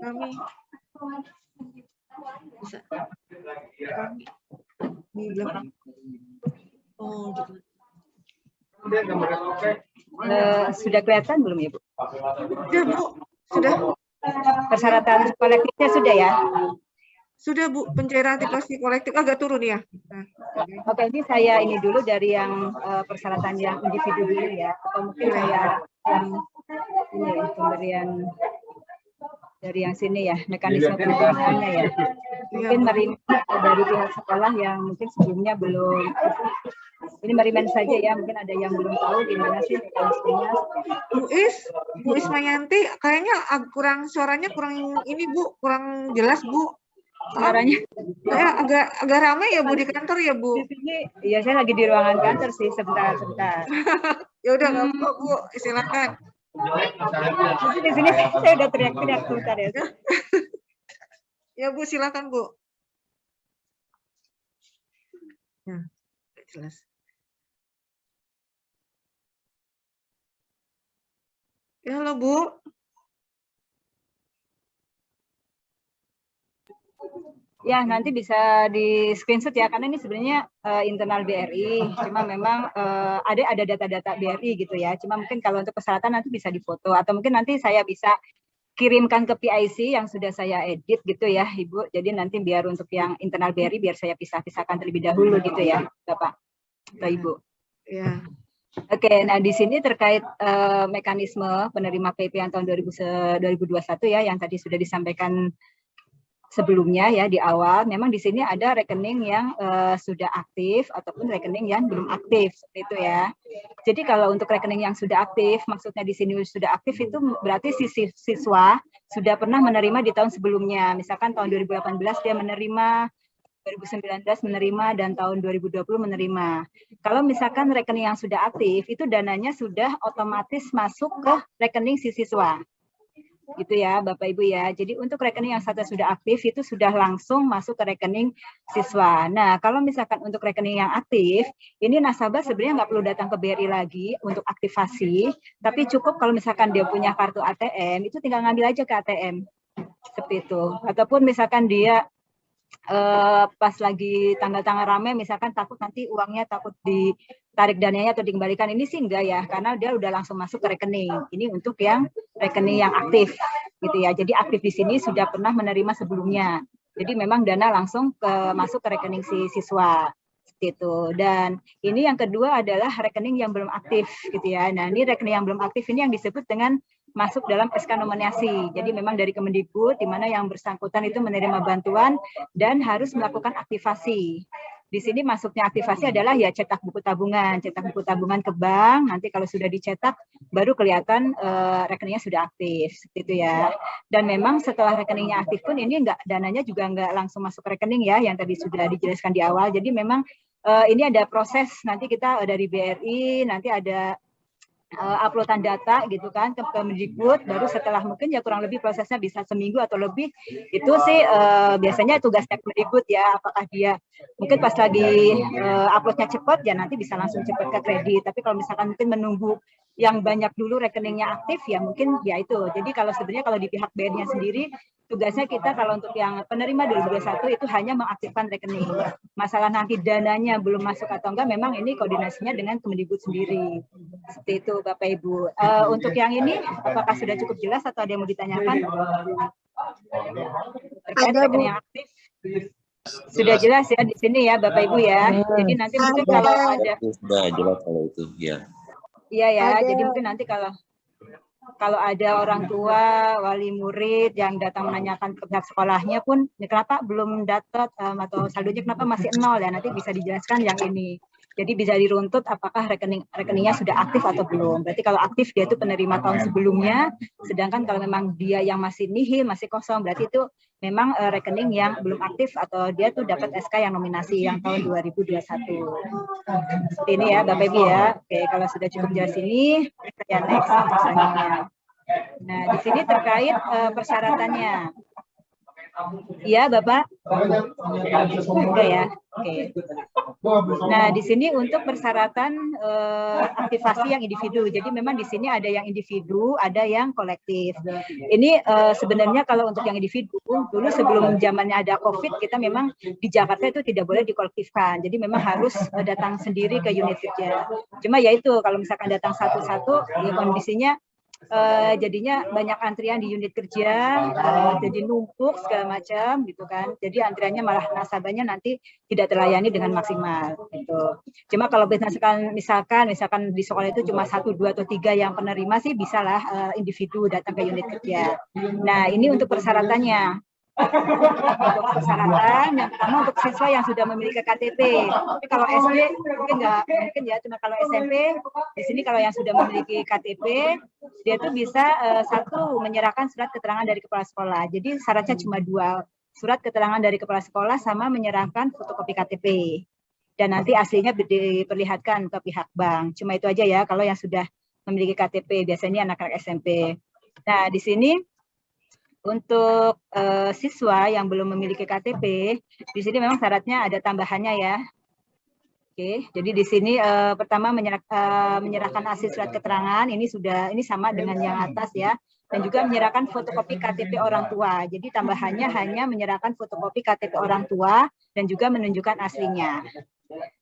Kami bisa. Kami di belakang. Oh, gitu. Sudah kelihatan belum ya, Bu? Sudah, Bu. Sudah. Persyaratan kolektifnya sudah ya? Sudah, Bu. Pencairan aktivasi kolektif agak turun ya. Nah, Oke, ini saya ini dulu dari yang persyaratan yang individu dulu ya, atau mungkin saya yang ini pemberian dari yang sini ya, mekanisme penerimaannya ya. Mungkin menerima dari pihak sekolah yang mungkin sebelumnya belum, ini merimen saja ya, mungkin ada yang belum tahu gimana sih mekanismenya. Bu Ismayanti, kayaknya kurang suaranya kurang ini Bu, kurang jelas Bu. Suaranya agak ramai ya Bu di kantor ya Bu. Di sini, ya saya lagi di ruangan kantor sih, sebentar. Ya udah nggak apa Bu, silakan. Di sini saya udah teriak-teriak sebentar ya. Ya Bu, silakan Bu. Nah, jelas. Ya, halo Bu. Ya, nanti bisa di screenshot ya, karena ini sebenarnya internal BRI, cuma memang ada data-data BRI gitu ya, cuma mungkin kalau untuk persyaratan nanti bisa difoto, atau mungkin nanti saya bisa kirimkan ke PIC yang sudah saya edit gitu ya, Ibu, jadi nanti biar untuk yang internal BRI, biar saya pisah-pisahkan terlebih dahulu gitu ya, Bapak atau Ibu. Ya. Oke, nah di sini terkait mekanisme penerima PP yang tahun 2021 ya, yang tadi sudah disampaikan sebelumnya ya di awal, memang di sini ada rekening yang sudah aktif ataupun rekening yang belum aktif, seperti itu ya. Jadi kalau untuk rekening yang sudah aktif, maksudnya di sini sudah aktif itu berarti siswa sudah pernah menerima di tahun sebelumnya. Misalkan tahun 2018 dia menerima, 2019 menerima, dan tahun 2020 menerima. Kalau misalkan rekening yang sudah aktif, itu dananya sudah otomatis masuk ke rekening si siswa. Gitu ya Bapak Ibu ya. Jadi untuk rekening yang sudah aktif itu sudah langsung masuk ke rekening siswa. Nah kalau misalkan untuk rekening yang aktif, ini nasabah sebenarnya nggak perlu datang ke BRI lagi untuk aktivasi, tapi cukup kalau misalkan dia punya kartu ATM, itu tinggal ngambil aja ke ATM. Seperti itu. Ataupun misalkan dia pas lagi tanggal-tanggal ramai, misalkan takut nanti uangnya takut ditarik dananya atau dikembalikan, ini sih enggak ya, karena dia udah langsung masuk ke rekening. Ini untuk yang rekening yang aktif gitu ya. Jadi aktif di sini sudah pernah menerima sebelumnya. Jadi memang dana langsung masuk ke rekening si siswa gitu. Dan ini yang kedua adalah rekening yang belum aktif gitu ya. Nah, ini rekening yang belum aktif ini yang disebut dengan masuk dalam SK nominasi. Jadi memang dari Kemendikbud di mana yang bersangkutan itu menerima bantuan dan harus melakukan aktivasi. Di sini masuknya aktivasi adalah ya cetak buku tabungan ke bank. Nanti kalau sudah dicetak baru kelihatan rekeningnya sudah aktif, gitu ya. Dan memang setelah rekeningnya aktif pun ini dananya juga nggak langsung masuk ke rekening ya, yang tadi sudah dijelaskan di awal. Jadi memang ini ada proses, nanti kita dari BRI nanti ada uploadan data gitu kan ke Kemendikbud, baru setelah mungkin ya kurang lebih prosesnya bisa seminggu atau lebih, itu sih biasanya tugasnya Kemendikbud ya, apakah dia mungkin pas lagi uploadnya cepat ya nanti bisa langsung cepat ke kredit, tapi kalau misalkan mungkin menunggu yang banyak dulu rekeningnya aktif ya mungkin ya itu. Jadi kalau sebenarnya kalau di pihak BRI-nya sendiri, tugasnya kita kalau untuk yang penerima 2021 itu hanya mengaktifkan rekening. Masalah nanti dananya belum masuk atau enggak, memang ini koordinasinya dengan Kemendikbud sendiri. Seperti itu Bapak Ibu. Untuk yang ini, apakah sudah cukup jelas atau ada yang mau ditanyakan? Terkait rekening yang aktif. Sudah jelas ya di sini ya Bapak Ibu ya. Jadi nanti mungkin kalau ada. Sudah jelas kalau itu ya. Iya ya, jadi mungkin nanti kalau ada orang tua, wali murid yang datang menanyakan ke pihak sekolahnya pun, kenapa belum dapat atau saldonya kenapa masih 0 ya, nanti bisa dijelaskan yang ini. Jadi bisa diruntut apakah rekeningnya sudah aktif atau belum. Berarti kalau aktif dia itu penerima tahun sebelumnya, sedangkan kalau memang dia yang masih nihil, masih kosong, berarti itu memang rekening yang belum aktif atau dia tuh dapat SK yang nominasi yang tahun 2021. Seperti ini ya Bapak Ibu ya. Oke, kalau sudah cukup jelas ini, saya next selanjutnya. Nah, di sini terkait persyaratannya. Iya, Bapak. Oke ya. Oke. Nah, di sini untuk persyaratan aktivasi yang individu. Jadi memang di sini ada yang individu, ada yang kolektif. Ini sebenarnya kalau untuk yang individu, dulu sebelum zamannya ada COVID, kita memang di Jakarta itu tidak boleh dikolektifkan. Jadi memang harus datang sendiri ke unit kerja. Cuma ya itu, kalau misalkan datang satu-satu, ya kondisinya jadinya banyak antrian di unit kerja, jadi numpuk segala macam gitu kan. Jadi antriannya malah nasabahnya nanti tidak terlayani dengan maksimal gitu. Cuma kalau misalkan di sekolah itu cuma 1, 2 atau 3 yang penerima sih bisalah individu datang ke unit kerja. Nah, ini untuk persyaratannya. Untuk persyaratan yang pertama untuk siswa yang sudah memiliki KTP. Tapi kalau SD mungkin nggak mungkin ya, cuma kalau SMP di sini kalau yang sudah memiliki KTP dia tuh bisa satu menyerahkan surat keterangan dari kepala sekolah. Jadi syaratnya cuma 2, surat keterangan dari kepala sekolah sama menyerahkan fotokopi KTP. Dan nanti aslinya diperlihatkan ke pihak bank. Cuma itu aja ya kalau yang sudah memiliki KTP, biasanya anak-anak SMP. Nah, di sini untuk siswa yang belum memiliki KTP, di sini memang syaratnya ada tambahannya ya. Oke, jadi di sini pertama menyerahkan hasil surat keterangan, ini sama dengan yang atas ya, dan juga menyerahkan fotokopi KTP orang tua. Jadi tambahannya hanya menyerahkan fotokopi KTP orang tua dan juga menunjukkan aslinya.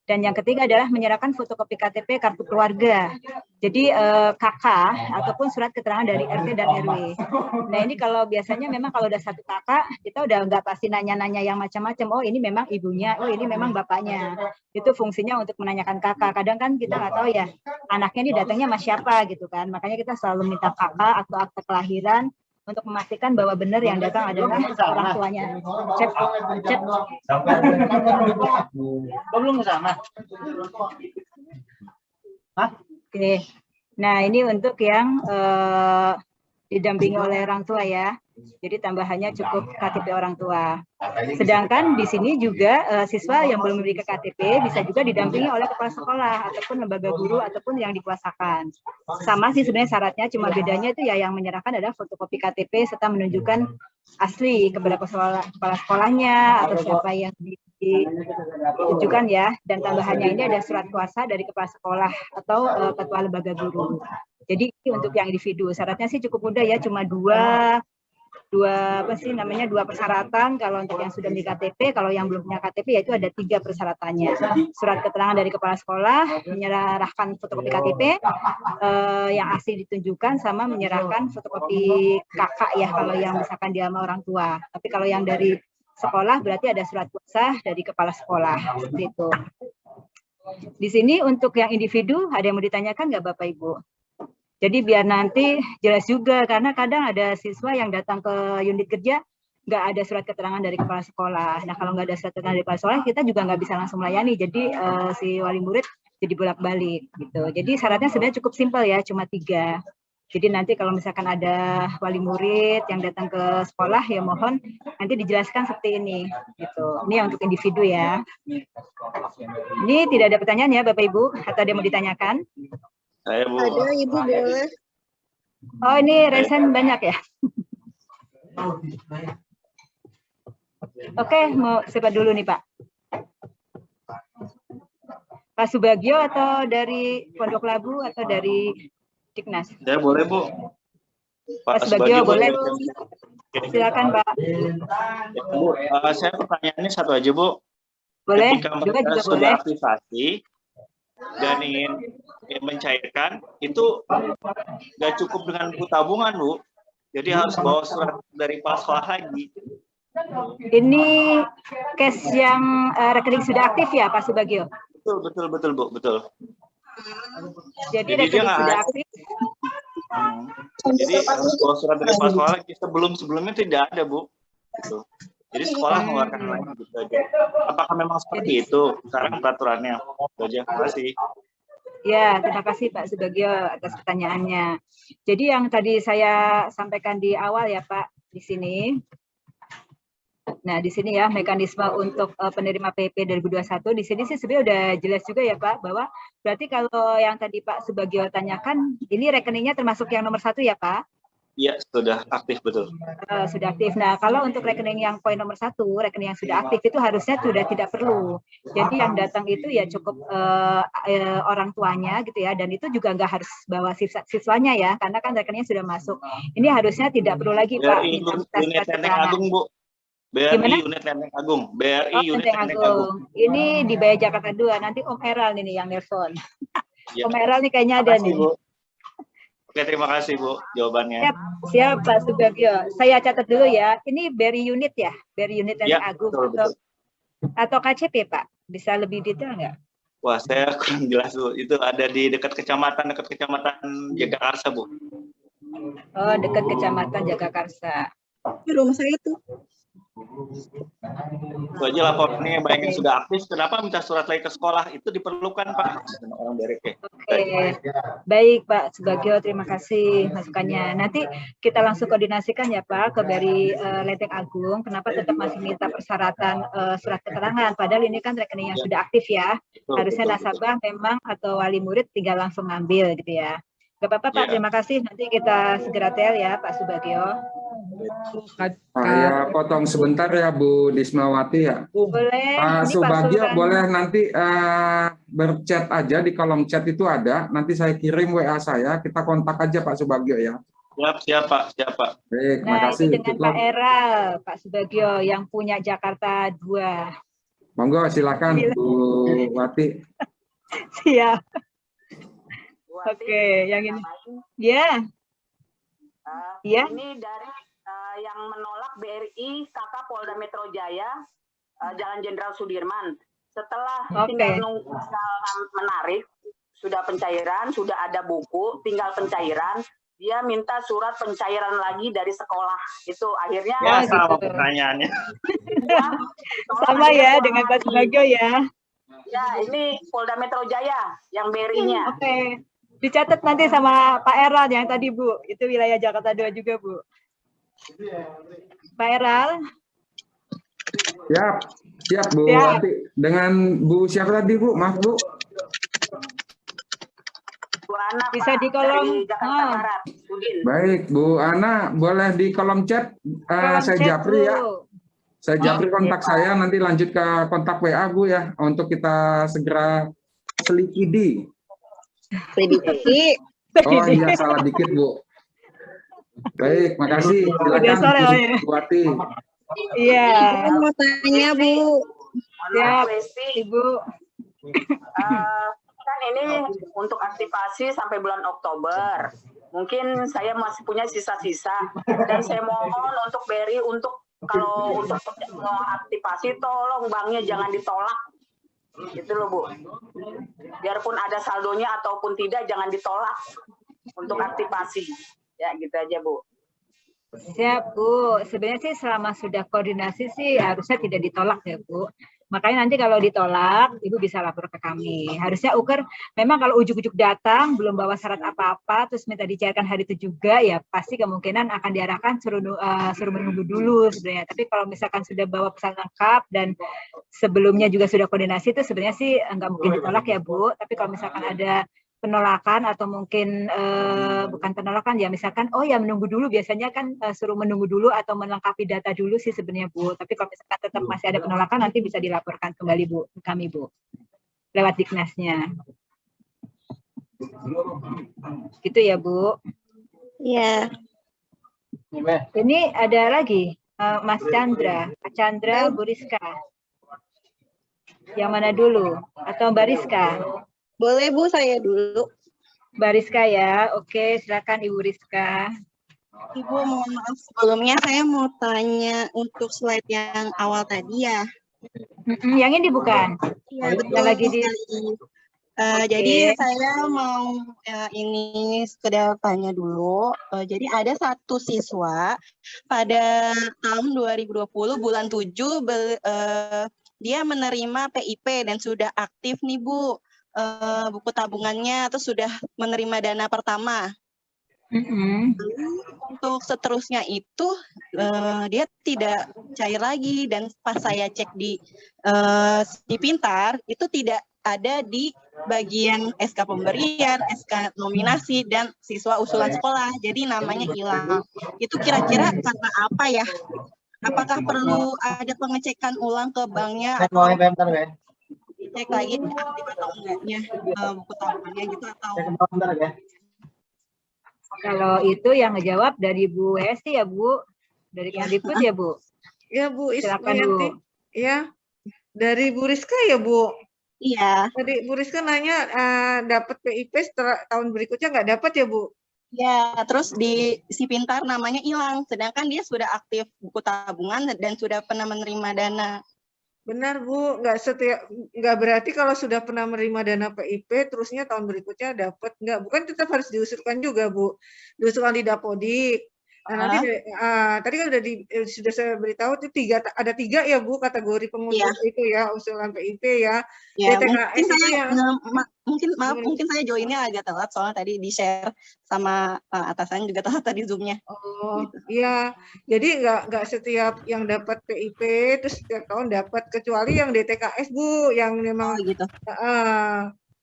Dan yang ketiga adalah menyerahkan fotokopi KTP kartu keluarga. Jadi KK ataupun surat keterangan dari RT dan RW. Nah ini kalau biasanya memang kalau udah satu kakak, kita udah nggak pasti nanya-nanya yang macam-macam. Oh ini memang ibunya, oh ini memang bapaknya. Itu fungsinya untuk menanyakan kakak. Kadang kan kita nggak tahu ya, anaknya ini datangnya sama siapa gitu kan. Makanya kita selalu minta kakak atau akte kelahiran untuk memastikan bahwa benar yang datang adalah orang tuanya. Cep. Belum ke sana. Hah? Oke. Nah, ini untuk yang didampingi oleh orang tua ya. Jadi tambahannya cukup KTP orang tua. Sedangkan di sini juga siswa yang belum memiliki KTP bisa juga didampingi oleh kepala sekolah ataupun lembaga guru ataupun yang dikuasakan. Sama sih sebenarnya syaratnya, cuma bedanya itu ya yang menyerahkan adalah fotokopi KTP serta menunjukkan asli kepada kepala sekolahnya atau siapa yang ditunjukkan ya. Dan tambahannya ini ada surat kuasa dari kepala sekolah atau ketua lembaga guru. Jadi untuk yang individu syaratnya sih cukup mudah ya, cuma dua persyaratan. Kalau untuk yang sudah memiliki KTP, kalau yang belum punya KTP yaitu ada 3 persyaratannya. Surat keterangan dari kepala sekolah, menyerahkan fotokopi KTP yang asli ditunjukkan, sama menyerahkan fotokopi kakak ya kalau yang misalkan dia sama orang tua. Tapi kalau yang dari sekolah berarti ada surat kuasa dari kepala sekolah seperti itu. Di sini untuk yang individu ada yang mau ditanyakan nggak Bapak Ibu? Jadi biar nanti jelas juga, karena kadang ada siswa yang datang ke unit kerja nggak ada surat keterangan dari kepala sekolah. Nah kalau nggak ada surat keterangan dari kepala sekolah, kita juga nggak bisa langsung melayani. Jadi si wali murid jadi bolak-balik gitu. Jadi syaratnya sebenarnya cukup simpel ya, cuma 3. Jadi nanti kalau misalkan ada wali murid yang datang ke sekolah, ya mohon nanti dijelaskan seperti ini. Gitu. Ini untuk individu ya. Ini tidak ada pertanyaan ya Bapak Ibu, atau ada yang mau ditanyakan? Saya Bu. Ada Ibu boleh. Oh ini resen banyak ya? Oke, mau siapa dulu nih Pak? Pak Subagio atau dari Pondok Labu atau dari Diknas? Saya boleh Bu. Pak Subagio boleh. Silakan Pak. Ya, Bu, saya pertanyaannya satu aja Bu. Boleh. Ketika Juga mereka sudah boleh. aktivasi dan ingin mencairkan, itu nggak cukup dengan buku tabungan Bu. Jadi harus bawa surat dari kepala sekolah lagi. Ini case yang rekening sudah aktif ya Pak Subagio? Betul Bu, betul. Jadi Jadi dia rekening nggak sudah ada. aktif. Jadi harus bawa surat dari kepala sekolah lagi. Sebelumnya tidak ada Bu. Gitu. Jadi sekolah mengeluarkan lagi gitu aja. Apakah memang seperti itu sekarang peraturannya? Itu aja. Terima kasih. Ya, terima kasih Pak Subagio atas pertanyaannya. Jadi yang tadi saya sampaikan di awal ya Pak, di sini. Nah, di sini ya mekanisme untuk penerima PP 2021, di sini sih sebenarnya udah jelas juga ya Pak, bahwa berarti kalau yang tadi Pak Subagio tanyakan, ini rekeningnya termasuk yang nomor 1 ya Pak? Iya, sudah aktif betul. Sudah aktif. Nah, kalau untuk rekening yang poin nomor 1, rekening yang sudah aktif itu harusnya sudah tidak perlu. Jadi yang datang itu ya cukup orang tuanya gitu ya, dan itu juga nggak harus bawa siswanya ya, karena kan rekeningnya sudah masuk. Ini harusnya tidak perlu lagi Pak. BRI Unit Lenteng Agung, Bu. BRI Unit Lenteng Agung. BRI Unit Lenteng Agung. Ini di Baya Jakarta 2. Nanti Om Eral nih yang nelpon. Ya. Om Eral nih kayaknya ada nih. Bu. Oke, terima kasih Bu jawabannya. Siap Pak Subagio. Saya catat dulu ya. Ini BRI unit ya, BRI unit Lenteng Agung betul. Atau KCP Pak? Bisa lebih detail nggak? Wah, saya kurang jelas Bu. Itu ada di dekat kecamatan Jagakarsa Bu. Oh, dekat kecamatan Jagakarsa. Di rumah saya tuh. Itu aja laporannya, banyak yang sudah aktif. Kenapa minta surat lagi ke sekolah? Itu diperlukan Pak. Orang BRI. Oke, baik Pak Subagio, terima kasih masukannya. Nanti kita langsung koordinasikan ya Pak ke BRI Lenteng Agung. Kenapa tetap masih minta persyaratan surat keterangan? Padahal ini kan rekening yang sudah aktif ya. Harusnya nasabah memang atau wali murid tinggal langsung ngambil gitu ya. Gak apa-apa Pak, terima kasih. Nanti kita segera tel ya Pak Subagio. Ya, potong sebentar ya Bu Dismawati ya. Boleh. Pak Subagio boleh nanti berchat aja di kolom chat itu ada. Nanti saya kirim WA saya, kita kontak aja Pak Subagio ya. Siap Pak. Baik, Nah, makasih. itu dengan Pak Eral, Pak Subagio yang punya Jakarta 2. Monggo silakan Bu Wati. Siap. Oke, yang ini. Ya. Ini dari yang menolak BRI Kakak Polda Metro Jaya, Jalan Jenderal Sudirman. Setelah tinggal menarik, sudah pencairan, sudah ada buku, tinggal pencairan, dia minta surat pencairan lagi dari sekolah. Itu akhirnya ya, sama pertanyaannya. Sama ya dengan Pak Subagio ya. Ya, ini Polda Metro Jaya yang BRI-nya. Oke. Dicatat nanti sama Pak Eral yang tadi Bu. Itu wilayah Jakarta 2 juga Bu. Pak Eral. Siap Bu Wati. Dengan Bu siapa tadi Bu? Maaf Bu. Bu Ana, bisa Pak, di kolom Jakarta Barat, baik Bu Ana, boleh di kolom chat saya Japri ya. Saya Japri kontak saya, nanti lanjut ke kontak WA Bu ya, untuk kita segera selidiki. Oh iya, salah dikit Bu. Baik, makasih. Silakan Bu Wati. Iya. Mau tanya Bu. Siap, Ibu. Kan ini untuk aktivasi sampai bulan Oktober. Mungkin saya masih punya sisa-sisa. Dan saya mohon untuk BRI untuk kalau untuk aktivasi tolong banknya jangan ditolak. Gitu loh Bu. Biarpun ada saldonya ataupun tidak jangan ditolak untuk aktivasi. Ya gitu aja Bu. Siap Bu, sebenarnya sih selama sudah koordinasi sih harusnya tidak ditolak ya Bu. Makanya nanti kalau ditolak, Ibu bisa lapor ke kami. Harusnya ukur, memang kalau ujuk-ujuk datang, belum bawa syarat apa-apa, terus minta dicairkan hari itu juga, ya pasti kemungkinan akan diarahkan suruh menunggu dulu sebenarnya. Tapi kalau misalkan sudah bawa pesan lengkap dan sebelumnya juga sudah koordinasi, itu sebenarnya sih nggak mungkin ditolak ya Bu. Tapi kalau misalkan ada penolakan atau mungkin bukan penolakan ya, misalkan oh ya menunggu dulu, biasanya kan suruh menunggu dulu atau melengkapi data dulu sih sebenarnya Bu. Tapi kalau misalkan tetap masih ada penolakan, nanti bisa dilaporkan kembali Bu, kami Bu, lewat Diknasnya. Gitu ya Bu. Iya. Ini ada lagi Mas Chandra, Pak Chandra, Bu Rizka. Yang mana dulu? Atau Mbak Rizka? Boleh Bu, saya dulu. Mbak Rizka ya, oke silakan Ibu Rizka. Ibu mohon maaf sebelumnya saya mau tanya untuk slide yang awal tadi ya. Yang ini bukan? Iya betul. Yang lagi di... Jadi saya mau ini sekedar tanya dulu. Jadi ada satu siswa pada tahun 2020 bulan 7 dia menerima PIP dan sudah aktif nih Bu. Buku tabungannya atau sudah menerima dana pertama. Untuk seterusnya itu dia tidak cair lagi, dan pas saya cek di Pintar itu tidak ada di bagian SK pemberian, SK nominasi, dan siswa usulan sekolah. Jadi namanya hilang. Itu kira-kira karena apa ya? Apakah perlu ada pengecekan ulang ke banknya atau dicek lagi aktif atau enggaknya buku tabungannya gitu atau? Kalau itu yang ngejawab dari Bu Hesti ya Bu, dari Kemdikbud ya Bu. Ya Bu Silakan Ismayanti. Bu. Ya, dari Bu Rizka ya Bu. Iya. Tadi Bu Rizka nanya dapat PIP setelah tahun berikutnya nggak dapat ya Bu? Ya, terus di si Pintar namanya hilang, sedangkan dia sudah aktif buku tabungan dan sudah pernah menerima dana. Benar Bu, nggak berarti kalau sudah pernah menerima dana PIP terusnya tahun berikutnya dapat nggak? Bukan tetap harus diusulkan juga Bu, diusulkan di Dapodik. Nah, nanti tadi kan sudah saya beritahu itu ada tiga ya Bu kategori pengusul itu ya, usulan PIP ya. Ya, DTKS itu ya. mungkin saya joinnya agak telat soalnya tadi di share sama atasan juga telat tadi Zoom-nya. Oh iya, jadi nggak setiap yang dapat PIP terus setiap tahun dapat, kecuali yang DTKS Bu, yang memang gitu.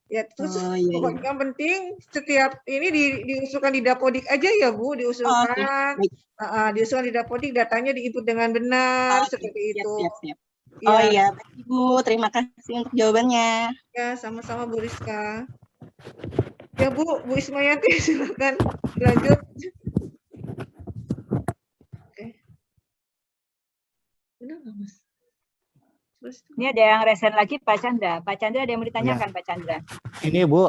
Ya terus yang penting setiap ini diusulkan di Dapodik aja ya Bu, diusulkan diusulkan di Dapodik, datanya diinput dengan benar seperti itu. Siap. Oh iya, Ibu, terima kasih untuk jawabannya. Ya, sama-sama Bu Rizka. Ya Bu Ismayanti silakan lanjut. Oke. Benar nggak Mas? Ini ada yang resen lagi Pak Chandra. Pak Chandra ada yang mau ditanyakan Pak Chandra. Ini Bu,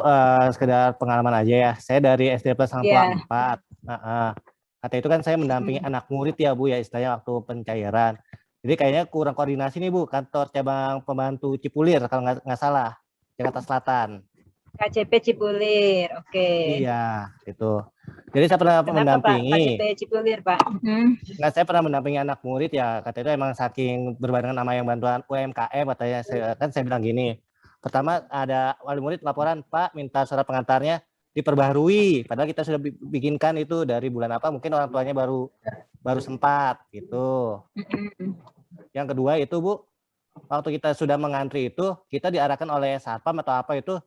sekedar pengalaman aja ya. Saya dari SD Plus Hangtua 4. Kata itu kan saya mendampingi anak murid ya Bu ya, istilahnya waktu pencairan. Jadi kayaknya kurang koordinasi nih Bu, kantor cabang pembantu Cipulir kalau nggak salah, Jakarta Selatan. KCP Cipulir, oke. Iya, itu. Jadi saya pernah mendampingi. Pak? KCP Cipulir Pak. Nggak, saya pernah mendampingi anak murid ya. Kata itu emang saking berbarengan sama yang bantuan UMKM, katanya saya bilang gini. Pertama ada wali murid laporan, Pak minta surat pengantarnya diperbaharui. Padahal kita sudah bikinkan itu dari bulan apa? Mungkin orang tuanya baru sempat gitu. Yang kedua itu Bu, waktu kita sudah mengantri itu kita diarahkan oleh satpam atau apa itu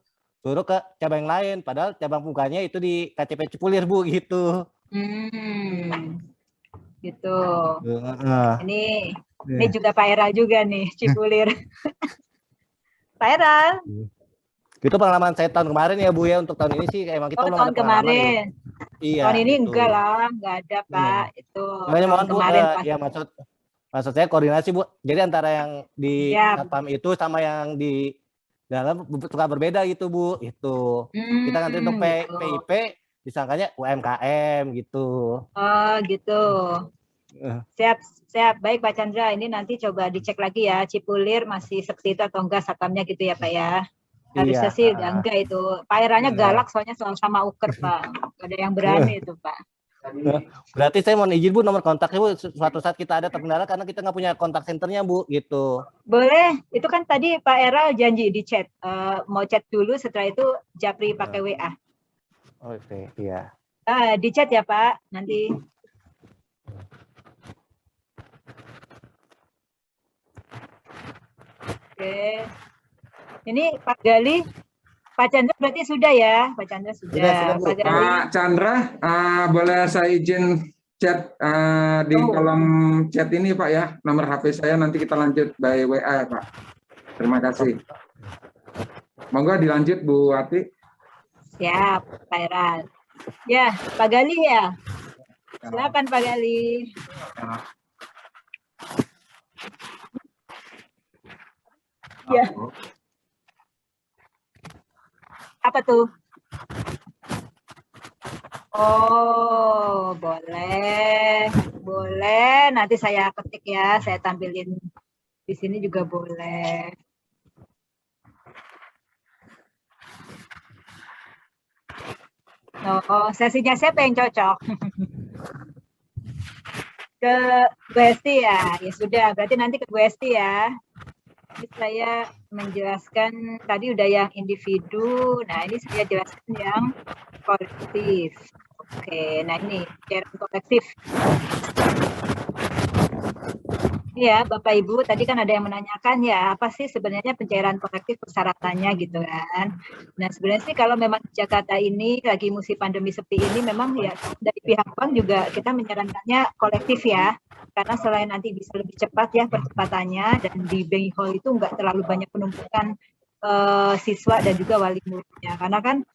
suruh ke cabang lain, padahal cabang bukanya itu di KCP Cipulir Bu gitu. Gitu. Ini juga Pak Era juga nih Cipulir. Pak Era. Itu pengalaman saya tahun kemarin ya Bu ya, untuk tahun ini sih emang kita belum tahun kemarin. Iya. Tahun ini gitu. enggak lah, enggak ada Pak. Itu. Makanya mohon Bu, kemarin ya maksud saya koordinasi Bu. Jadi antara yang di satpam itu sama yang di dalam suka berbeda gitu Bu. Itu. Kita nanti untuk PIP disangkanya UMKM gitu. Oh gitu. Siap. Baik Pak Chandra, ini nanti coba dicek lagi ya Cipulir masih seperti itu atau enggak satpamnya gitu ya Pak ya. Harusnya sih udah enggak itu. Pak Eranya galak soalnya sama Uker Pak. Ada yang berani itu Pak. Berarti saya mohon izin Bu, nomor kontaknya Bu, suatu saat kita ada terkendala karena kita nggak punya kontak senternya Bu gitu. Boleh, itu kan tadi Pak Era janji di chat. Mau chat dulu, setelah itu Japri pakai WA. Oke, iya. Di chat ya Pak, nanti. Oke. Ini Pak Gali, Pak Chandra berarti sudah ya? Pak Chandra sudah. Pak Chandra, boleh saya izin chat di kolom chat ini Pak ya, nomor HP saya, nanti kita lanjut by WA ya Pak. Terima kasih. Monggo dilanjut Bu Wati. Siap, Pak Era. Ya, Pak Gali ya. Silakan Pak Gali. Ya. Apa tuh? Oh, boleh. Boleh, nanti saya ketik ya, saya tampilin di sini juga boleh. Oh, sesinya siapa yang cocok? Ke Bu Hesti ya? Ya sudah, berarti nanti ke Bu Hesti ya. Ini saya menjelaskan tadi udah yang individu, nah ini saya jelaskan yang kolektif. Oke, nah ini cairan kolektif. Ini Ya, Bapak Ibu, tadi kan ada yang menanyakan ya, apa sih sebenarnya pencairan kolektif persyaratannya gitu kan. Nah, sebenarnya sih kalau memang di Jakarta ini lagi musim pandemi seperti ini, memang ya dari pihak bank juga kita menyarankannya kolektif ya. Karena selain nanti bisa lebih cepat ya percepatannya, dan di bank hall itu nggak terlalu banyak penumpukan siswa dan juga wali muridnya. Karena kan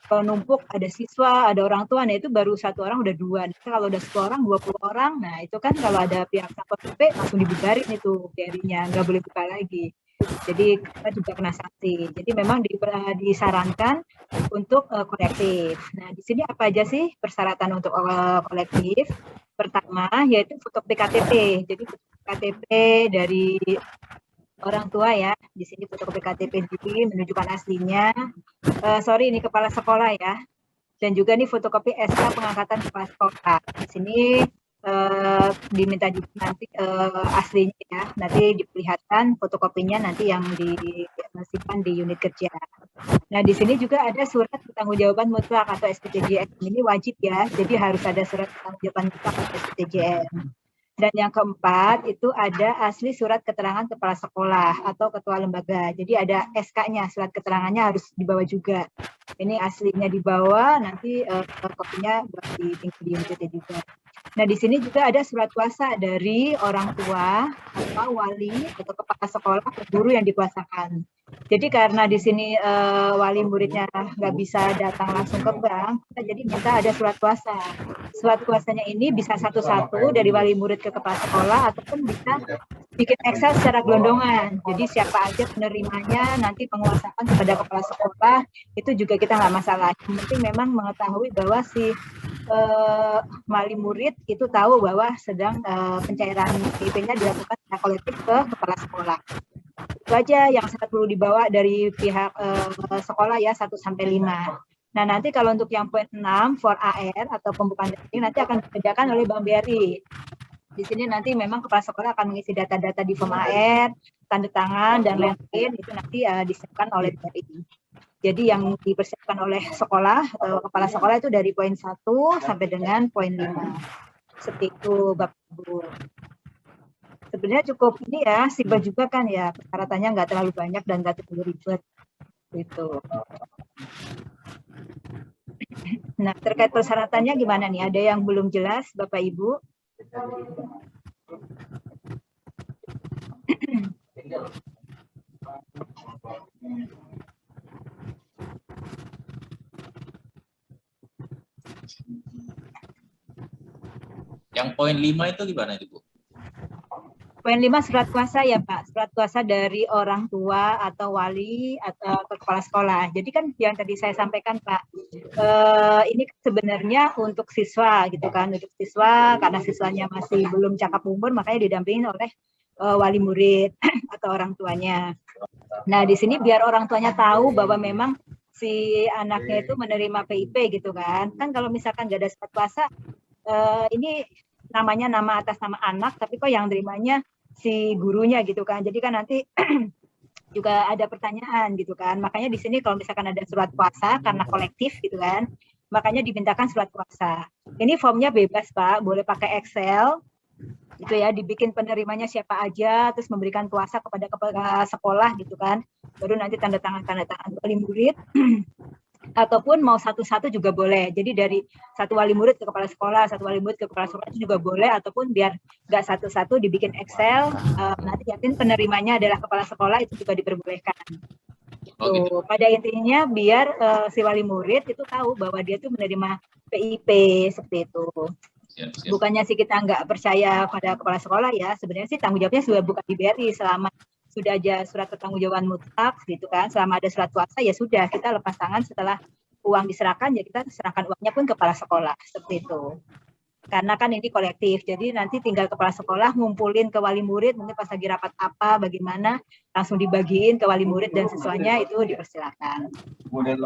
kalau numpuk ada siswa, ada orang tua, nah itu baru satu orang udah dua. Nah, kalau udah 10 orang, 20 orang, nah itu kan kalau ada pihak Satpol PP langsung dibubarin itu BRI-nya, nggak boleh buka lagi. Jadi kita juga kena sanksi. Jadi memang disarankan untuk kolektif. Nah di sini apa aja sih persyaratan untuk kolektif? Pertama yaitu fotokopi KTP. Jadi fotokopi KTP dari orang tua ya, di sini fotokopi KTP diri menunjukkan aslinya. Sorry ini kepala sekolah ya. Dan juga nih fotokopi SK pengangkatan kepala sekolah. Di sini diminta nanti aslinya ya, nanti diperlihatkan fotokopinya nanti yang disimpan di unit kerja. Nah di sini juga ada surat pertanggungjawaban mutlak atau SPTJM, ini wajib ya, jadi harus ada surat pertanggungjawaban mutlak atau SPTJM. Dan yang keempat itu ada asli surat keterangan kepala sekolah atau ketua lembaga. Jadi ada SK-nya, surat keterangannya harus dibawa juga. Ini aslinya dibawa, nanti kopinya ditinggal di unitnya juga. Nah di sini juga ada surat kuasa dari orang tua atau wali atau kepala sekolah atau guru yang dikuasakan. Jadi karena di sini wali muridnya nggak bisa datang langsung ke bank, kita jadi minta ada surat kuasa. Surat kuasanya ini bisa satu-satu dari wali murid ke kepala sekolah ataupun bisa bikin Excel secara gelondongan. Jadi siapa aja penerimanya, nanti penguasaan kepada kepala sekolah itu juga kita nggak masalah. Yang penting memang mengetahui bahwa si wali murid itu tahu bahwa sedang pencairan PIP-nya dilakukan secara kolektif ke kepala sekolah. Itu aja yang sangat perlu dibawa dari pihak sekolah ya 1 sampai 5. Nah, nanti kalau untuk yang poin 6 for AR atau pembukaan rekening nanti akan dikerjakan oleh Bank BRI. Di sini nanti memang kepala sekolah akan mengisi data-data di form AR, tanda tangan dan lain-lain itu nanti disiapkan oleh BRI. Jadi yang dipersiapkan oleh sekolah atau kepala sekolah itu dari poin 1 sampai dengan poin 5. Seperti itu Bapak Ibu. Sebenarnya cukup ini ya, simpel juga kan ya, persyaratannya nggak terlalu banyak dan nggak terlalu ribet. Gitu. Nah, terkait persyaratannya gimana nih? Ada yang belum jelas, Bapak Ibu? Yang poin 5 itu gimana itu, Bu? Poin 5 surat kuasa ya Pak, surat kuasa dari orang tua atau wali atau kepala sekolah. Jadi kan yang tadi saya sampaikan Pak, ini sebenarnya untuk siswa gitu kan, untuk siswa karena siswanya masih belum cakap umur makanya didampingin oleh wali murid atau orang tuanya. Nah di sini biar orang tuanya tahu bahwa memang si anaknya itu menerima PIP gitu kan. Kan kalau misalkan nggak ada surat kuasa, ini namanya nama atas nama anak, tapi kok yang terimanya si gurunya gitu kan. Jadi kan nanti juga ada pertanyaan gitu kan. Makanya di sini kalau misalkan ada surat kuasa karena kolektif gitu kan, makanya dimintakan surat kuasa. Ini formnya bebas Pak, boleh pakai Excel. Itu ya, dibikin penerimanya siapa aja, terus memberikan kuasa kepada kepala sekolah gitu kan. Baru nanti tanda tangan wali murid. Ataupun mau satu-satu juga boleh. Jadi dari satu wali murid ke kepala sekolah, satu wali murid ke kepala sekolah itu juga boleh, ataupun biar nggak satu-satu dibikin Excel, nanti yakin penerimanya adalah kepala sekolah itu juga diperbolehkan. Gitu. Pada intinya biar si wali murid itu tahu bahwa dia tuh menerima PIP seperti itu. Siap. Bukannya sih kita nggak percaya pada kepala sekolah ya, sebenarnya sih tanggung jawabnya sudah bukan di BRI selama sudah aja surat pertanggungjawaban mutlak gitu kan, selama ada surat kuasa ya sudah kita lepas tangan setelah uang diserahkan ya kita serahkan uangnya pun kepala sekolah seperti itu. Karena kan ini kolektif, jadi nanti tinggal kepala sekolah ngumpulin ke wali murid, mungkin pas lagi rapat apa, bagaimana, langsung dibagiin ke wali murid dan siswanya itu dipersilakan. Model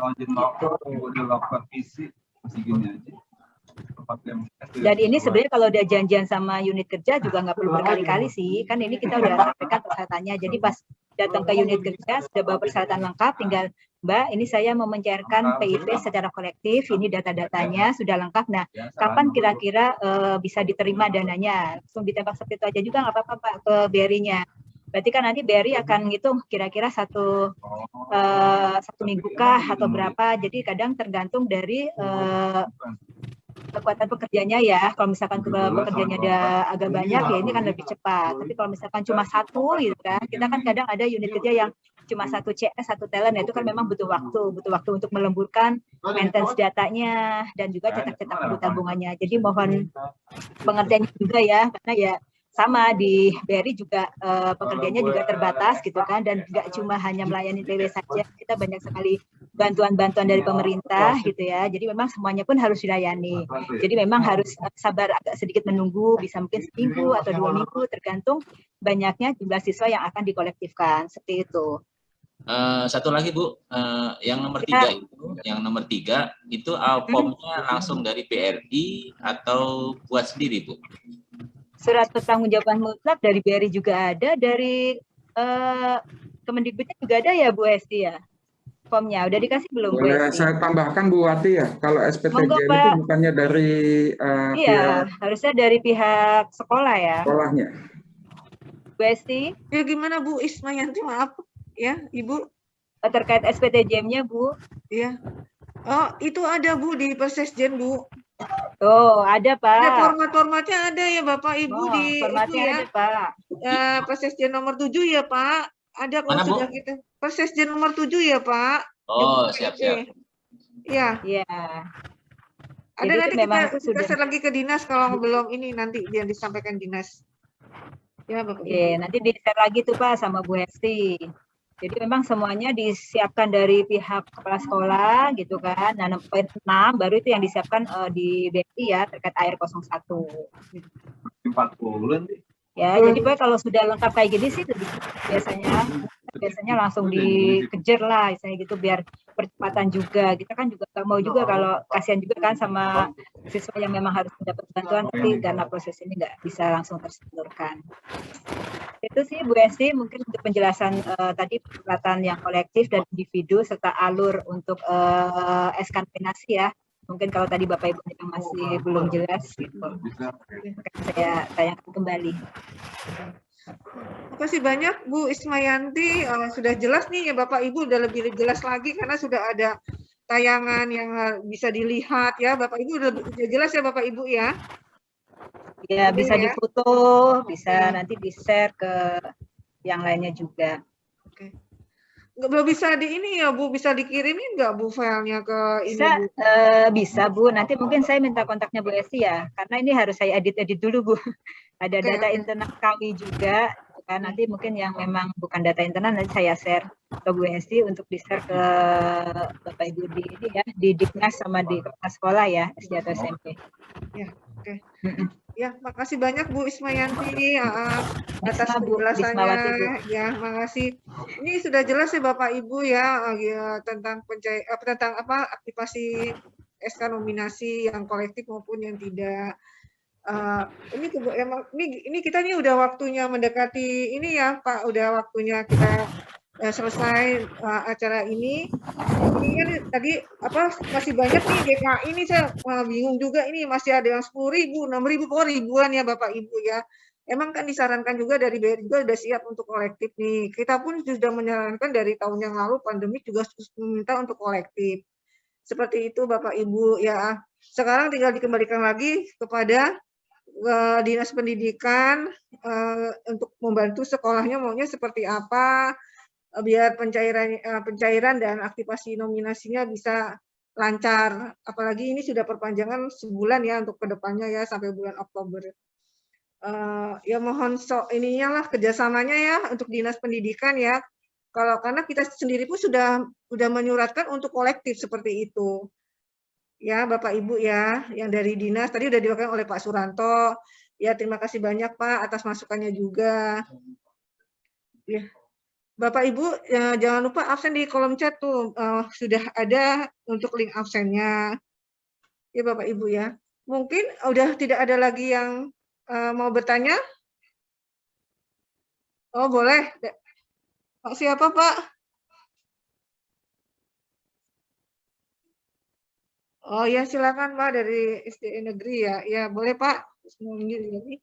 lakukan isi masih gini aja. Dan ini sebenarnya kalau udah janjian sama unit kerja juga nggak perlu berkali-kali sih, kan ini kita udah sampaikan persyaratannya. Jadi pas datang ke unit kerja, sudah bawa persyaratan lengkap, tinggal Mbak, ini saya mau mencairkan PIP secara kolektif, ini data-datanya sudah lengkap. Nah, kapan kira-kira bisa diterima dananya? Langsung ditembak seperti itu aja juga nggak apa-apa Pak ke BRI-nya. Berarti kan nanti BRI akan ngitung kira-kira satu minggu kah atau berapa. Jadi kadang tergantung dari kekuatan pekerjanya ya. Kalau misalkan pekerjanya ada agak banyak ya ini kan lebih cepat. Tapi kalau misalkan cuma satu gitu kan, kita kan kadang ada unit kerja yang cuma satu CS, satu talent, itu kan memang butuh waktu untuk melemburkan maintenance datanya dan juga cetak-cetak buku tabungannya. Jadi mohon pengertiannya juga ya, karena ya sama di BRI juga pekerjaannya juga terbatas gitu kan, dan nggak cuma hanya melayani PW saja, kita banyak sekali bantuan-bantuan dari pemerintah gitu ya. Jadi memang semuanya pun harus dilayani. Jadi memang harus sabar agak sedikit menunggu, bisa mungkin seminggu atau 2 minggu tergantung banyaknya jumlah siswa yang akan dikolektifkan seperti itu. Satu lagi Bu, yang nomor 3 itu formnya langsung dari BRI atau buat sendiri Bu? Surat pertanggungjawaban mutlak dari BRI juga ada, dari Kemendikbudnya juga ada ya Bu Hesti ya? Formnya udah dikasih belum Bu Boleh Hesti? saya tambahkan Bu Wati ya, kalau SPTJ itu bukannya dari iya, harusnya dari pihak sekolah ya. Sekolahnya. Bu Hesti? Ya gimana Bu Ismayanti, maaf ya Ibu. Terkait SPTJM-nya Bu? Iya. Oh itu ada Bu di Persesjen Bu. Oh, ada Pak. Ada format-formatnya ada ya Bapak Ibu di formatnya itu ya. ada Pak. Persesjen nomor 7 ya Pak. Ada kalau Mana, sudah Bu? kita. Persesjen nomor 7 ya Pak. Oh, siap-siap. Iya. Iya. Ada Jadi nanti memang kita sudah share lagi ke dinas kalau belum ini nanti yang disampaikan dinas. Ya Bapak Ibu. nanti di-share lagi tuh Pak sama Bu Hesti. Jadi memang semuanya disiapkan dari pihak kepala sekolah gitu kan. Nah, poin 6 baru itu yang disiapkan di BRI ya terkait AR 01. 40 nih. Ya, jadi Pak kalau sudah lengkap kayak gini sih biasanya langsung dikejar lah, misalnya gitu biar percepatan juga. Kita kan juga nggak mau juga kalau kasihan juga kan sama siswa yang memang harus mendapat bantuan, tapi karena proses ini nggak bisa langsung tersalurkan. Itu sih Bu Esti mungkin untuk penjelasan tadi peralatan yang kolektif dan individu serta alur untuk SK nominasi ya. Mungkin kalau tadi Bapak Ibu yang masih belum jelas gitu. Saya tayangkan kembali. Terima kasih banyak Bu Ismayanti, sudah jelas nih ya Bapak Ibu, udah lebih jelas lagi karena sudah ada tayangan yang bisa dilihat ya Bapak Ibu, udah jelas ya Bapak Ibu ya. Ya bisa difoto, bisa nanti di-share ke yang lainnya juga. Oke. Belum bisa di ini ya Bu, bisa dikirimin nggak Bu filenya ke ini bisa, Bu? Bisa Bu, nanti mungkin saya minta kontaknya Bu Esti ya, karena ini harus saya edit dulu Bu. Ada data internal kami juga, kan nanti mungkin yang memang bukan data internal nanti saya share ke Bu Esti untuk di-share ke Bapak Ibu di ini ya, di Diknas sama di kepala sekolah ya, SD atau SMP. Ya, oke. Ya, makasih banyak Bu Ismayanti atas penjelasannya. Ya, makasih. Ini sudah jelas ya Bapak Ibu ya, tentang aktivasi SK nominasi yang kolektif maupun yang tidak. Ini kita nih udah waktunya mendekati ini ya Pak, udah waktunya kita selesai acara ini. Ini kan tadi masih banyak nih DKI ini, saya bingung juga ini masih ada yang 10.000, 6.000, kok ribuan ya Bapak Ibu ya. Emang kan disarankan juga dari BRI juga sudah siap untuk kolektif nih. Kita pun sudah menyarankan dari tahun yang lalu pandemi juga meminta untuk kolektif. Seperti itu Bapak Ibu ya. Sekarang tinggal dikembalikan lagi kepada Dinas Pendidikan untuk membantu sekolahnya maunya seperti apa, biar pencairan dan aktivasi nominasinya bisa lancar. Apalagi ini sudah perpanjangan sebulan ya untuk kedepannya ya sampai bulan Oktober. Ya mohon ininya lah kerjasamanya ya untuk Dinas Pendidikan ya. Karena kita sendiri pun sudah menyuratkan untuk kolektif seperti itu. Ya Bapak Ibu ya, yang dari dinas tadi sudah diwakilkan oleh Pak Suranto. Ya terima kasih banyak Pak atas masukannya juga. Ya. Bapak Ibu jangan lupa absen di kolom chat tuh sudah ada untuk link absennya. Ya Bapak Ibu ya. Mungkin udah tidak ada lagi yang mau bertanya? Oh boleh. Pak siapa Pak? Oh ya silakan Pak dari SD Negeri ya. Ya boleh Pak. Semuanya ini.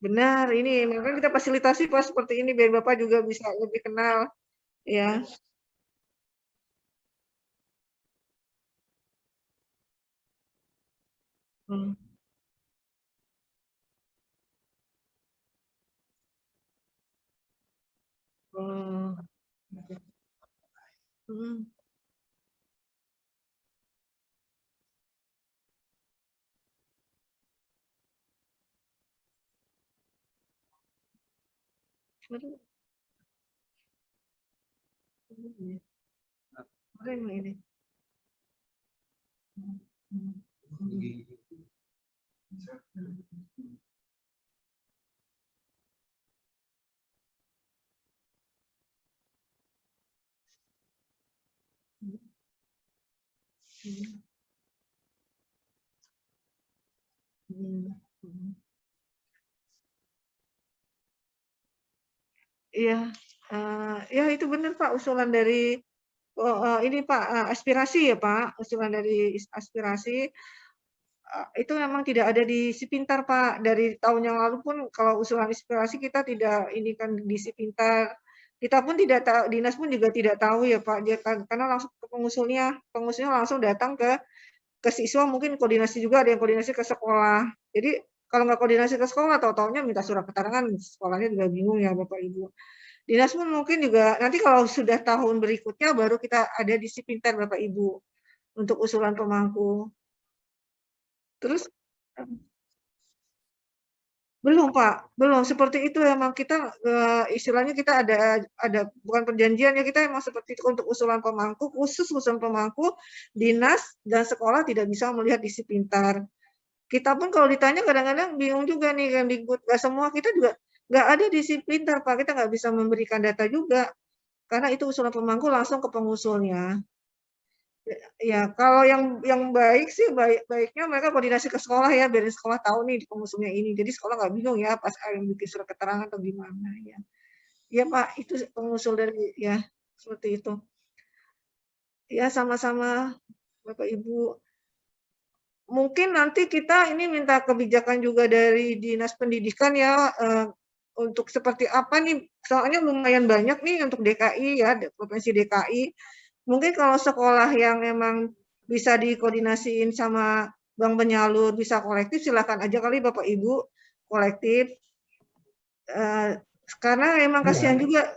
Benar, ini makanya kita fasilitasi Pak seperti ini biar Bapak juga bisa lebih kenal ya. Hmm. Oh. Hmm. Aduh. Keren ini. Iya, ya itu benar Pak usulan dari ini Pak aspirasi ya Pak, usulan dari aspirasi itu memang tidak ada di Sipintar Pak. Dari tahun yang lalu pun kalau usulan aspirasi kita tidak ini kan di Sipintar. Kita pun tidak tahu, dinas pun juga tidak tahu ya Pak. Dia karena langsung ke pengusulnya langsung datang ke siswa, mungkin koordinasi juga ada yang koordinasi ke sekolah. Jadi kalau nggak koordinasi ke sekolah, tahu-taunya minta surat keterangan, sekolahnya juga bingung ya Bapak Ibu. Dinas pun mungkin juga nanti kalau sudah tahun berikutnya baru kita ada di Sipintar Bapak Ibu untuk usulan pemangku. Terus belum Pak, belum seperti itu emang kita istilahnya kita ada bukan perjanjian ya, kita emang seperti itu untuk usulan pemangku, khusus usulan pemangku dinas dan sekolah tidak bisa melihat isi pintar. Kita pun kalau ditanya kadang-kadang bingung juga nih kan nggak semua kita juga nggak ada di isi pintar Pak, kita nggak bisa memberikan data juga karena itu usulan pemangku langsung ke pengusulnya. Ya, kalau yang baik sih baiknya mereka koordinasi ke sekolah ya, biar sekolah tahu nih di pengusulnya ini. Jadi sekolah nggak bingung ya pas yang bikin surat keterangan atau gimana ya. Ya Pak, itu pengusul dari ya seperti itu. Ya sama-sama Bapak Ibu. Mungkin nanti kita ini minta kebijakan juga dari Dinas Pendidikan ya untuk seperti apa nih, soalnya lumayan banyak nih untuk DKI ya, Provinsi DKI. Mungkin kalau sekolah yang memang bisa dikoordinasiin sama bank penyalur, bisa kolektif, silakan aja kali Bapak Ibu kolektif. Karena memang kasihan juga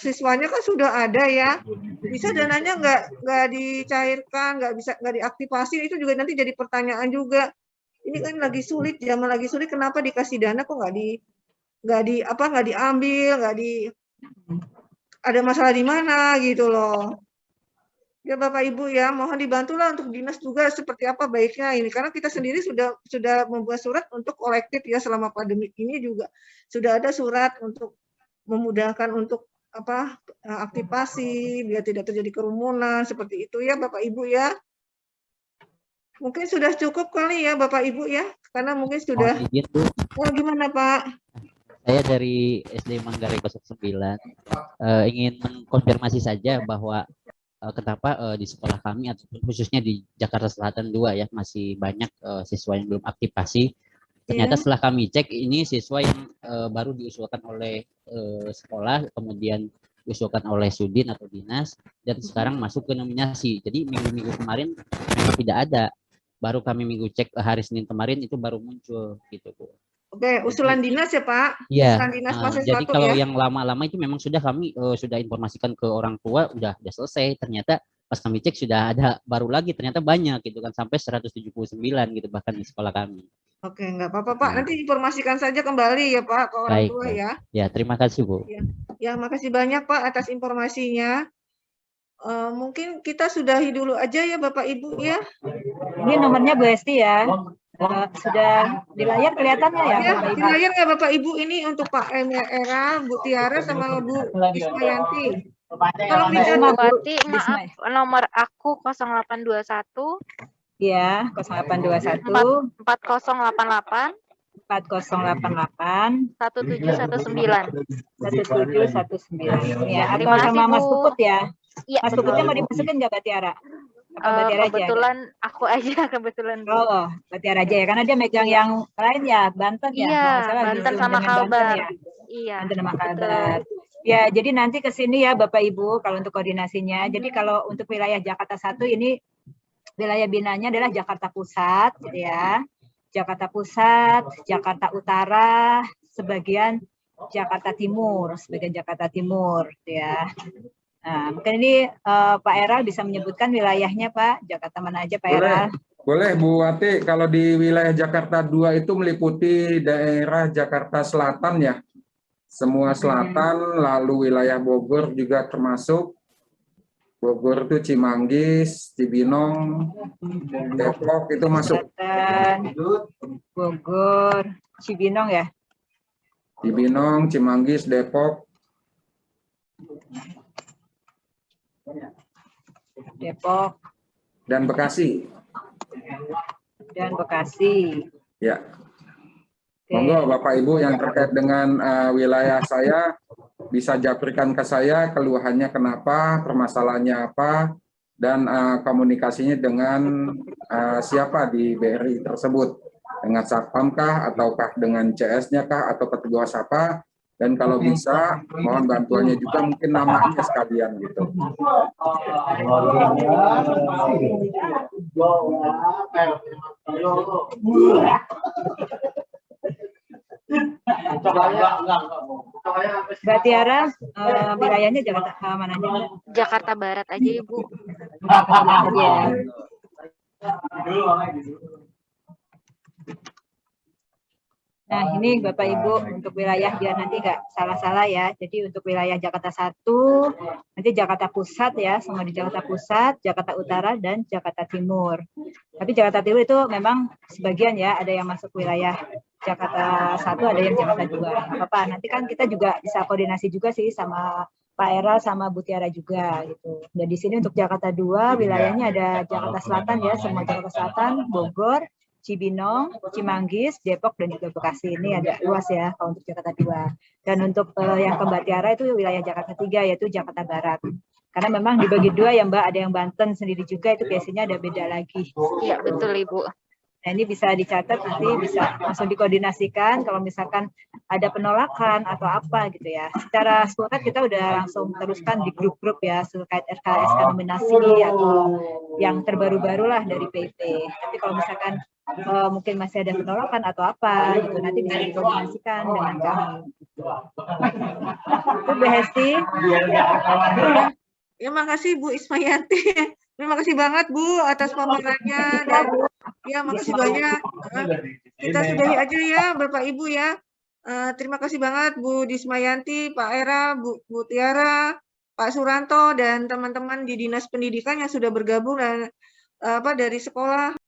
siswanya kan sudah ada ya, bisa dananya nggak dicairkan, nggak diaktifasi, itu juga nanti jadi pertanyaan juga. Ini kan lagi sulit, zaman lagi sulit, kenapa dikasih dana kok nggak diambil, ada masalah di mana gitu loh. Ya Bapak Ibu ya, mohon dibantulah untuk dinas juga seperti apa baiknya ini, karena kita sendiri sudah membuat surat untuk kolektif ya selama pandemi ini juga sudah ada surat untuk memudahkan untuk aktivasi biar tidak terjadi kerumunan seperti itu ya Bapak Ibu ya. Mungkin sudah cukup kali ya Bapak Ibu ya, karena mungkin sudah. Oh gimana Pak? Saya dari SD Manggarai 09 ingin mengkonfirmasi saja bahwa kenapa di sekolah kami atau khususnya di Jakarta Selatan 2 ya masih banyak siswa yang belum aktivasi. Ternyata setelah kami cek ini siswa yang baru diusulkan oleh sekolah, kemudian diusulkan oleh Sudin atau dinas, dan sekarang masuk ke nominasi. Jadi minggu-minggu kemarin memang tidak ada. Baru kami minggu cek hari Senin kemarin itu baru muncul gitu Bu. Oke, usulan dinas ya Pak? Iya. Dinas Jadi kalau yang lama-lama itu memang sudah kami sudah informasikan ke orang tua, udah selesai. Ternyata pas kami cek sudah ada baru lagi, ternyata banyak gitu kan, sampai 179 gitu bahkan di sekolah kami. Oke, nggak apa-apa Pak. Nanti informasikan saja kembali ya Pak ke orang tua ya. Ya, terima kasih Bu. Ya, makasih banyak Pak atas informasinya. Mungkin kita sudahi dulu aja ya Bapak Ibu ya. Ini nomornya Bu Esti ya. Sudah di layar kelihatannya ya, Bapak Ibu? Di layar nggak Bapak Ibu ini untuk Pak Era, Bu Tiara sama Bu Ismayanti. Tolong Mbak dicatat. Isma, Bu. Bupati, Isma. maaf, nomor aku 0821 Ya, 0821 4088 4088 1719. 1719. Ya, atau Terima kasih, sama Mas Bu. Puput ya. Iya, Mas betul. Puputnya mau dimasukin nggak Mbak Tiara? Apa Mbak Tiara aja? Kebetulan aku aja kebetulan, Bu. Oh, Mbak Tiara aja ya, karena dia megang yang lain ya, Banten ya. Iya, kalau nggak salah di Banten Zoom sama dengan Banten Kalbar. ya. Iya, Banten sama betul. Kalbar. Ya, jadi nanti ke sini ya Bapak Ibu kalau untuk koordinasinya. Jadi kalau untuk wilayah Jakarta 1 ini wilayah binanya adalah Jakarta Pusat gitu ya. Jakarta Pusat, Jakarta Utara, sebagian Jakarta Timur, sebagian Jakarta Timur gitu ya. Nah, mungkin ini Pak Era bisa menyebutkan wilayahnya Pak. Jakarta mana aja Pak Era? Boleh Bu Wati, kalau di wilayah Jakarta 2 itu meliputi daerah Jakarta Selatan ya. Semua selatan, lalu wilayah Bogor juga termasuk. Bogor itu Cimanggis, Cibinong, Depok itu masuk. Selatan, Bogor, Cibinong ya. Cibinong, Cimanggis, Depok. Depok dan Bekasi. Ya. Monggo Bapak Ibu yang terkait dengan wilayah saya bisa japrikan ke saya keluhannya kenapa, permasalahannya apa, dan komunikasinya dengan siapa di BRI tersebut, dengan Satpam kah, ataukah dengan CS-nya kah, atau petugas apa, dan kalau bisa mohon bantuannya juga mungkin namanya sekalian gitu. Mbak Tiara, wilayahnya Jakarta mana aja? Jakarta Barat aja Ibu. Ya. Nah ini Bapak Ibu untuk wilayah biar nanti nggak salah-salah ya. Jadi untuk wilayah Jakarta 1, nanti Jakarta Pusat ya, semua di Jakarta Pusat, Jakarta Utara, dan Jakarta Timur. Tapi Jakarta Timur itu memang sebagian ya, ada yang masuk wilayah Jakarta 1, ada yang Jakarta 2. Apa-apa, nanti kan kita juga bisa koordinasi juga sih sama Pak Era sama Bu Tiara juga gitu. Dan di sini untuk Jakarta 2 wilayahnya ada Jakarta Selatan ya, semua Jakarta Selatan, Bogor, Cibinong, Cimanggis, Depok, dan juga Bekasi. Ini agak luas ya kalau untuk Jakarta 2. Dan untuk yang ke Mbak Tiara itu wilayah Jakarta 3 yaitu Jakarta Barat. Karena memang dibagi dua ya Mbak, ada yang Banten sendiri juga itu biasanya ada beda lagi. Iya betul Ibu. Nah ini bisa dicatat nanti bisa langsung dikoordinasikan kalau misalkan ada penolakan atau apa gitu ya. Secara surat kita udah langsung teruskan di grup-grup ya terkait RKSK nominasi atau yang terbaru-baru lah dari PP. Tapi kalau misalkan mungkin masih ada penolakan atau apa gitu nanti bisa dikoordinasikan dengan kami. Itu Bu Hesti. Ya makasih Bu Ismayanti. Terima kasih banget Bu atas paparannya dan ya makasih banyak. Kita sudahi aja ya Bapak Ibu ya. Terima kasih banget Bu Dismayanti, Pak Era, Bu Tiara, Pak Suranto dan teman-teman di Dinas Pendidikan yang sudah bergabung dan dari sekolah.